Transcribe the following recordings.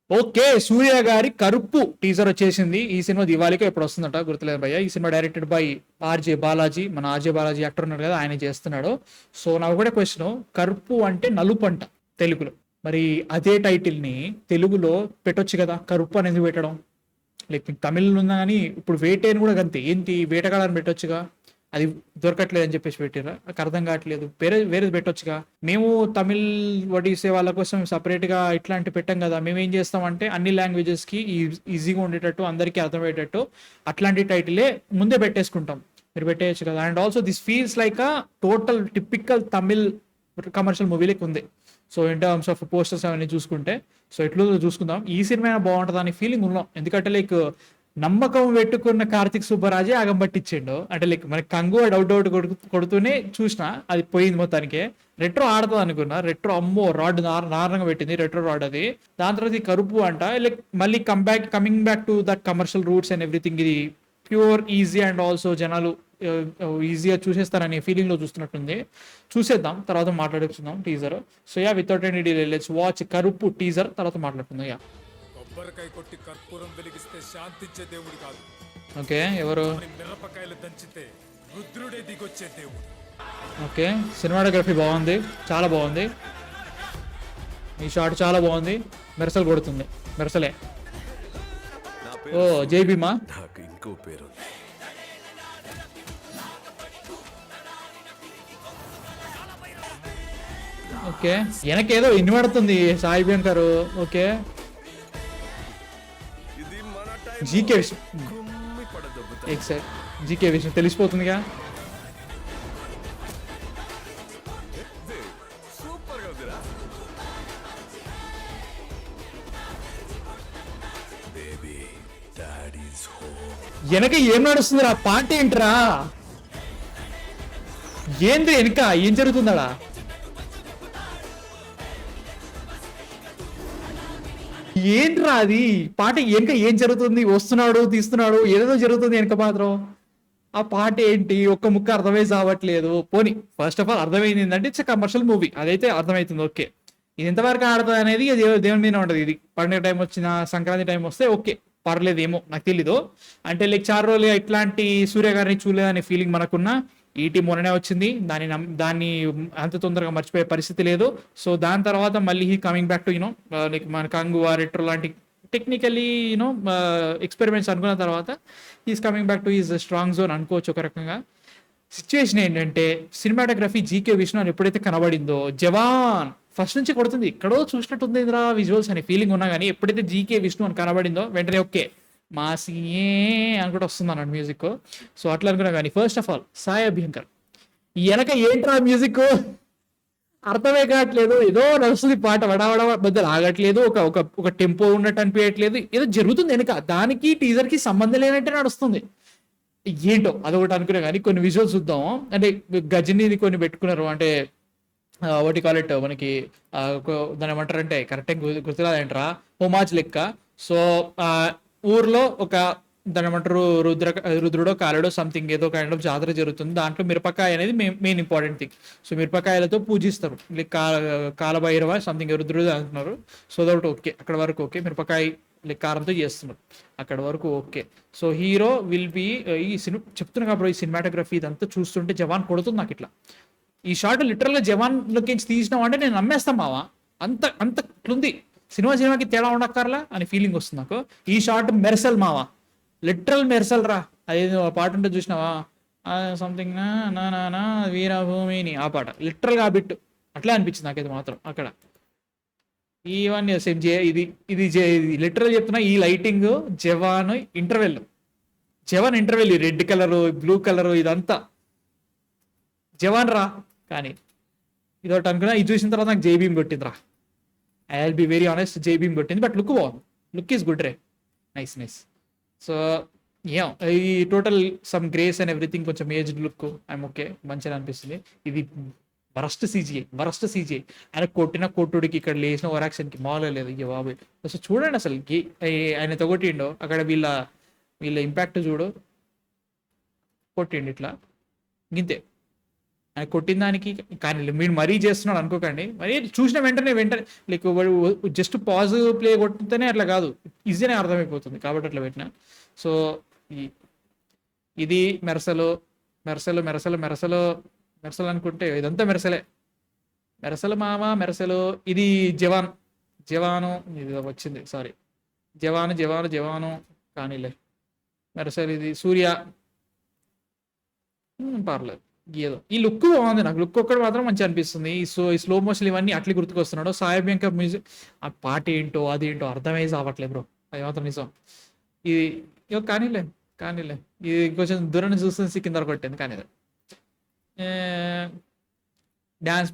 Okay, సూర్య గారి కరుపు teaser వచ్చేసింది. ఈ సినిమా దివాళీకి ఎప్పుడు వస్తుందట గుర్తులేదు భయ్య. ఈ cinema directed by RJ Balaji, మన ఆర్జే బాలాజీ యాక్టర్ ఉన్నాడు కదా, ఆయన చేస్తున్నాడు. సో నాకు కూడా క్వశ్చన్, కరుపు అంటే నలుపు అంట తెలుగులో. మరి అదే టైటిల్ ని తెలుగులో పెట్టొచ్చు కదా, కరుపు అనేది పెట్టడం. లైక్ మీకు తమిళ్ ఉందా కానీ ఇప్పుడు వేటేని కూడా అంతే, ఏంటి వేటగాడని పెట్టొచ్చుగా, అది దొరకట్లేదు అని చెప్పేసి పెట్టారా, నాకు అర్థం కావట్లేదు. వేరేది పెట్టొచ్చుగా. మేము తమిళ్ వడిసే వాళ్ళ కోసం సపరేట్ గా ఇట్లాంటి పెట్టాం కదా. మేము ఏం చేస్తామంటే అన్ని లాంగ్వేజెస్ కి ఈజీగా ఉండేటట్టు, అందరికీ అర్థమయ్యేటట్టు అట్లాంటి టైటిలే ముందే పెట్టేసుకుంటాం. మీరు పెట్టేయచ్చు కదా. And also this feels like a total typical Tamil commercial movie లెక్క ఉంది. So in terms of posters అవన్నీ చూసుకుంటే, సో ఎట్లు చూసుకుందాం. ఈ సినిమా బాగుంటుంది అని ఫీలింగ్ ఉన్నాం. ఎందుకంటే లైక్ నమ్మకం పెట్టుకున్న కార్తిక్ సుబ్బరాజే ఆగం పట్టించిండు. అంటే లైక్ మనకి కంగు డౌట్ కొడుతూనే చూసిన, అది పోయింది మొత్తానికి. రెట్రో ఆడుతుంది అనుకున్నా, రెట్రో అమ్మో రాడ్ నారంగా పెట్టింది, రెట్రో రాడ్ అది. దాని తర్వాత ఈ కరుపు అంట, లైక్ మళ్ళీ coming back to that commercial roots and everything. ఇది ప్యూర్ ఈజీ అండ్ ఆల్సో జనాలు ఈజీగా చూసేస్తారనే ఫీలింగ్ లో చూస్తున్నట్టుంది. చూసేద్దాం, తర్వాత మాట్లాడుకుందాం teaser. So yeah, without any delay let's watch Karuppu teaser, తర్వాత మాట్లాడుకుందాం. యా, కొబ్బరికాయ కొట్టి కర్పూరం వెలిగిస్తే శాంతించే దేవుడు కాదు, ఓకే. ఎవరు? మిరపకాయలు దంచితే రుద్రుడే దిగొచ్చే దేవుడు. ఓకే, సినిమాటోగ్రఫీ బాగుంది, చాలా బాగుంది. ఈ షాట్ చాలా బాగుంది, మెరసలు కొడుతుంది, మెరసలే. ఓ జై భీమా. నాకు ఇంకో పేరు ఓకే, వెనకేదో ఇన్వడుతుంది సాయి బ్యాంకర్. ఓకే, ఇది మన జీకే విషయం, గుమ్మి పడదొబ్బుతా. ఎక్సైట్ జీకే విషయం తెలిసిపోతుందిగా. సూపర్ గా ఉందిరా. Baby daddy's home. వెనక ఏం నడుస్తుందిరా, పాట ఏంట్రా, ఏంది వెనక ఏం జరుగుతుందడా? ఏంట్రా అది పాట వెనక ఏం జరుగుతుంది? వస్తున్నాడు, తీస్తున్నాడు, ఏదేదో జరుగుతుంది వెనక మాత్రం. ఆ పాట ఏంటి, ఒక్క ముక్క అర్థమై చావట్లేదు. పోనీ ఫస్ట్ ఆఫ్ ఆల్ అర్థమైంది ఏంటంటే ఇట్స్ కమర్షియల్ మూవీ, అదైతే అర్థమవుతుంది. ఓకే, ఇది ఎంతవరకు ఆడుతుంది అనేది దేవుని మీద ఉంటుంది. ఇది పండుగ టైం వచ్చిన, సంక్రాంతి టైం వస్తే ఓకే పర్లేదేమో, నాకు తెలీదు. అంటే లైక్ 4 రోజులు ఇట్లాంటి సూర్య గారిని చూడలేదనే ఫీలింగ్ మనకున్న. ఈటీ మొన్ననే వచ్చింది, దాన్ని అంత తొందరగా మర్చిపోయే పరిస్థితి లేదు. సో దాని తర్వాత మళ్ళీ he coming back to you know like మన కంగు రెట్రో లాంటి టెక్నికలీ యూనో ఎక్స్పెరిమెంట్స్ అనుకున్న తర్వాత is coming back to is strong zone అనుకోవచ్చు ఒక రకంగా. సిచ్యువేషన్ ఏంటంటే సినిమాటోగ్రఫీ జీకే విష్ణు అని ఎప్పుడైతే కనబడిందో, జవాన్ ఫస్ట్ నుంచి కొడుతుంది, ఎక్కడో చూసినట్టుంది ఇంద్రా విజువల్స్ అనే ఫీలింగ్ ఉన్నా కానీ ఎప్పుడైతే జీకే విష్ణు అని కనబడిందో వెంటనే ఓకే మాసియే అనుకుంటే వస్తుంది అన్నాడు మ్యూజిక్. సో అట్లా అనుకున్నా కానీ first of all Sai Abhyankar వెనక ఏంట్రా మ్యూజిక్ అర్థమే కావట్లేదు. ఏదో నడుస్తుంది పాట, వడవడ బద్దలు ఆగట్లేదు, ఒక ఒక ఒక టెంపో ఉన్నట్టు అనిపించట్లేదు, ఏదో జరుగుతుంది వెనక. దానికి టీజర్ కి సంబంధం లేనట్టే నడుస్తుంది. ఏంటో అదొకటి అనుకున్నా కానీ కొన్ని విజువల్స్ చూద్దాం. అంటే గజనీది కొన్ని పెట్టుకున్నారు, అంటే వాటి కాలెట్ మనకి దాని ఏమంటారంటే కరెక్ట్గా గుర్తురాదేంట్రా, హోమాజ్ లెక్క. సో ఊర్లో ఒక దాని ఏమంటారు రుద్రుడో కాలుడో సంథింగ్ ఏదో కైండ్ ఆఫ్ జాతర జరుగుతుంది. దాంట్లో మిరపకాయ అనేది మెయిన్ ఇంపార్టెంట్ థింగ్. సో మిరపకాయలతో పూజిస్తారు, లైక్ కాలభైరవ సంథింగ్ రుద్రుడు అంటున్నారు. సో దట్ ఓకే, అక్కడ వరకు ఓకే. మిరపకాయ లైక్ కారంతో చేస్తున్నారు, అక్కడ వరకు okay. So hero will be ఈ సినిమా చెప్తున్నా కాబట్టి ఈ సినిమాటోగ్రఫీ ఇదంతా చూస్తుంటే జవాన్ కొడుతుంది నాకు ఇట్లా. ఈ షార్ట్ లిటరల్ గా జవాన్ లోకి తీసినాం అంటే నేను నమ్మేస్తాం మావా, అంత ఇట్లుంది. సినిమాకి తేడా ఉండక్కర్లా అని ఫీలింగ్ వస్తుంది నాకు. ఈ షార్ట్ మెర్సల్ మావా, లిటరల్ మెర్సల్ రా. అదేదో పాట ఉంటే చూసినావా, సంథింగ్ నా వీరభూమిని, ఆ పాట లిటరల్ గా ఆ బిట్ అట్లా అనిపించింది నాకైతే మాత్రం అక్కడ. ఇవన్నీ సేమ్ ఇది లిటరల్ చెప్తున్నా. ఈ lighting Jawan interval red colour blue colour ఇదంతా జవాన్ రా. కానీ ఇదొకటి అనుకున్నా, ఇది చూసిన తర్వాత నాకు జైభీమ్ కొట్టింది రా. I will be very honest, Jaibhim కొట్టింది. బట్ లుక్ బాగుంది, look is good ray, nice. So ఈ total some grace and everything, కొంచెం ఏజ్డ్ లుక్ ఐఎమ్ ఓకే, మంచిగా అనిపిస్తుంది. ఇది వరస్ట్ సీజీఐ. ఆయన కొట్టిన కొట్టుడికి ఇక్కడ లేచిన ఓరాక్షన్కి మాలో లేదు ఇక బాబు. సో చూడండి అసలు ఆయన తొగొట్టిండో అక్కడ వీళ్ళ ఇంపాక్ట్ చూడు, కొట్టిండు ఇట్లా గింతే. ఆయన కొట్టిన దానికి కానీ మీరు మరీ చేస్తున్నాడు అనుకోకండి. మరి చూసిన వెంటనే లైక్ వాడు జస్ట్ పాజ్ ప్లే కొట్టితేనే అట్లా కాదు, ఈజీనే అర్థమైపోతుంది కాబట్టి అట్లా పెట్టిన. సో ఇది మెరసలు మెరసలు మెరసలు మెరసలు మెరసలు అనుకుంటే ఇదంతా మెరసలే. మెరసలు మామ మెరసలు. ఇది జవాను ఇది వచ్చింది, సారీ జవాను కానీలే. మెరసలు ఇది సూర్య, పర్లేదు ఏదో. ఈ లుక్ బాగుంది, నాకు లుక్ ఒక్కటి మాత్రం మంచిగా అనిపిస్తుంది. ఈ స్లో మోషన్ ఇవన్నీ అట్లే గుర్తుకొస్తున్నాడు. సాయి ఇంకా మ్యూజిక్ ఆ పాట ఏంటో అదేంటో అర్థమై అవ్వట్లేదు బ్రో, అది మాత్రం నిజం. ఇది ఇక కానీలే ఇది కొంచెం దూరం చూస్తుంది సిక్కిందర కొట్టింది కానీ డాన్స్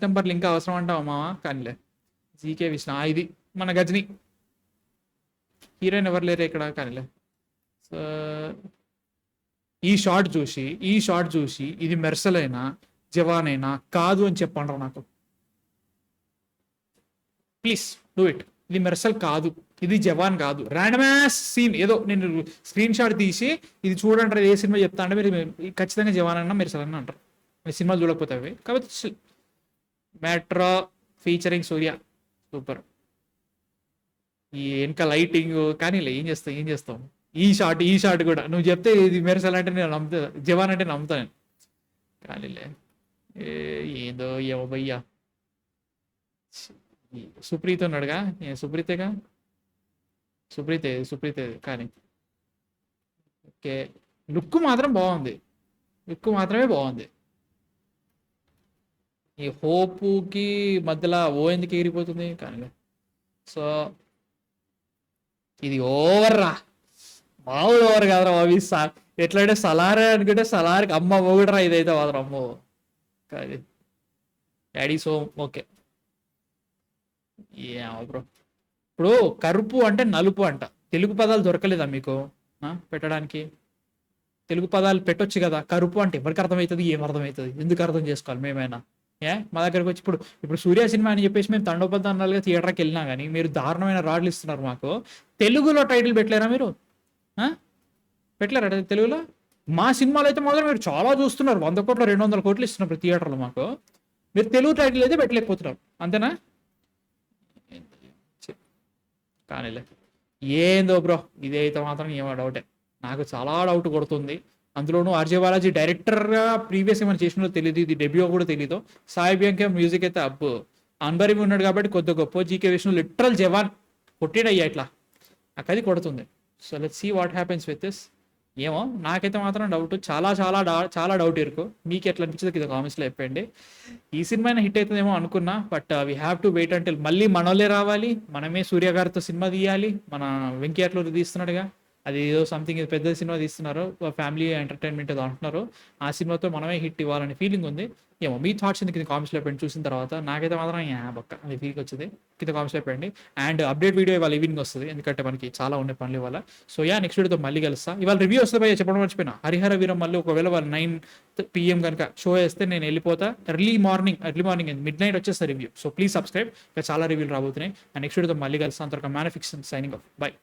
నెంబర్లు ఇంకా అవసరం అంటావా మావా కానీలే. జీకే విష్ణు ఇది మన గజని హీరోయిన్ ఎవరు లేరు ఇక్కడ కానీలే. సో ఈ షార్ట్ చూసి ఇది మెర్సలైనా జవాన్ అయినా కాదు అని చెప్పండి నాకు ప్లీజ్ డూ ఇట్. ఇది మెర్సల్ కాదు, ఇది జవాన్ కాదు. ర్యాండమాస్ సీన్ ఏదో నేను స్క్రీన్ షాట్ తీసి ఇది చూడంటారు ఏ సినిమా చెప్తా అంటే మీరు ఖచ్చితంగా జవాన్ అన్నా మెర్సల్ అన్న అంటారు, మీరు సినిమాలు చూడకపోతే అవి. కాబట్టి మెట్రో ఫీచరింగ్ సూర్య సూపర్. ఈ వెనక లైటింగ్ కానీ ఏం చేస్తాం. ఈ షాట్ కూడా నువ్వు చెప్తే ఇది మెరసల్ అంటే నేను నమ్ముతా, జవాన్ అంటే నమ్ముతాను కానీలే. ఏదో ఏమో భయ్యా. సుప్రీత్ ఉన్నాడుగా, సుప్రీతేగా, సుప్రీతే కానీ ఓకే. లుక్ మాత్రమే బాగుంది. ఈ హోపుకి మధ్యలో ఓ ఎందుకు ఎగిరిపోతుంది కానీ. సో ఇది ఓవర్ రా, మామూలు ఓవర్ కాదురా బాబు. ఎట్లంటే సలారే అనుకుంటే సలార్కి అమ్మ మొగుడరా ఇదైతే మాత్రం అమ్మో కాదు. డాడీ సో ఓకే ఏమో బ్రో. ఇప్పుడు కరుపు అంటే నలుపు అంట, తెలుగు పదాలు దొరకలేదా మీకు పెట్టడానికి? తెలుగు పదాలు పెట్టొచ్చు కదా. కరుపు అంటే ఎవరికి అర్థమవుతుంది, ఏం అర్థమవుతుంది, ఎందుకు అర్థం చేసుకోవాలి మేమైనా? మా దగ్గరకు వచ్చి ఇప్పుడు సూర్య సినిమా అని చెప్పేసి మేము తండోపద్దాలుగా థియేటర్కి వెళ్ళినా కానీ మీరు దారుణమైన రాడ్లు ఇస్తున్నారు మాకు. తెలుగులో టైటిల్ పెట్టలేరా మీరు? పెట్టలేరా తెలుగులో? మా సినిమాలో అయితే మాత్రం మీరు చాలా చూస్తున్నారు, 100 కోట్లు 200 కోట్లు ఇస్తున్నారు థియేటర్లో మాకు. మీరు తెలుగు టైటిల్ అయితే పెట్టలేకపోతున్నారు, అంతేనా? కానీలే ఏందో బ్రో, ఇదైతే మాత్రం ఏమో డౌటే, నాకు చాలా డౌట్ కొడుతుంది. అందులోనూ ఆర్జే బాలాజీ డైరెక్టర్గా ప్రీవియస్ ఏమైనా చేసినో తెలియదు, ఇది డెబ్యూ కూడా తెలీదు. సాయి బ్యాంక్ మ్యూజిక్ అయితే అబ్బు అన్బరి ఉన్నాడు కాబట్టి కొద్ది గొప్ప. జీకే విష్ణు లిటరల్ జవాన్ కొట్టిడయ్యా ఇట్లా, నాకు అది కొడుతుంది. So let's see what happens with this. ఏమో నాకైతే మాత్రం డౌట్, చాలా డౌట్ ఇరుకు. మీకు ఎట్లా అనిపించింది కింద కామెంట్స్లో చెప్పండి. ఈ సినిమా హిట్ అవుతుందేమో అనుకున్నా, but we have to wait until మళ్ళీ మనోళ్ళే రావాలి, మనమే సూర్య గారితో సినిమా తీయాలి. మన వెంకీ అట్లూరి తీస్తున్నాడుగా, అది ఏదో సంథింగ్ పెద్ద సినిమా తీస్తున్నారు, ఫ్యామిలీ ఎంటర్టైన్మెంట్ ఏదో అంటున్నారు. ఆ సినిమాతో మనమే హిట్ ఇవ్వాలని ఫీలింగ్ ఉంది. ఏమో మీ థాట్స్ కింద కామెంట్స్లో పెట్టండి. చూసిన తర్వాత నాకైతే మాత్రం బొక్క అది ఫీలింగ్ వచ్చింది, కింద కామెంట్స్లో పెట్టండి. అండ్ అప్డేట్ వీడియో ఇవాళ ఈవినింగ్ వస్తుంది, ఎందుకంటే మనకి చాలా ఉన్నాయి పనులు ఇవాళ. సో నెక్స్ట్ వీడియోతో మళ్ళీ కలుస్తా. ఇవాళ రివ్యూ వస్తుంది భయ్యా, చెప్పడం మర్చిపోయినా. హరిహర వీరం మళ్ళీ ఒకవేళ వాళ్ళు 9 PM కనుక షో వేస్తే నేను వెళ్ళిపోతా. ఎర్లీ మార్నింగ్ మిడ్ నైట్ వచ్చేస్తా రివ్యూ. సో ప్లీజ్ సబ్స్క్రైబ్, ఇంకా చాలా రివ్యూలు రాబోతున్నాయి. అండ్ నెక్స్ట్ వీడియోతో మళ్ళీ కలుస్తా. అంతవరకు మ్యానుఫిక్షన్ సైనింగ్ ఆఫ్, బై.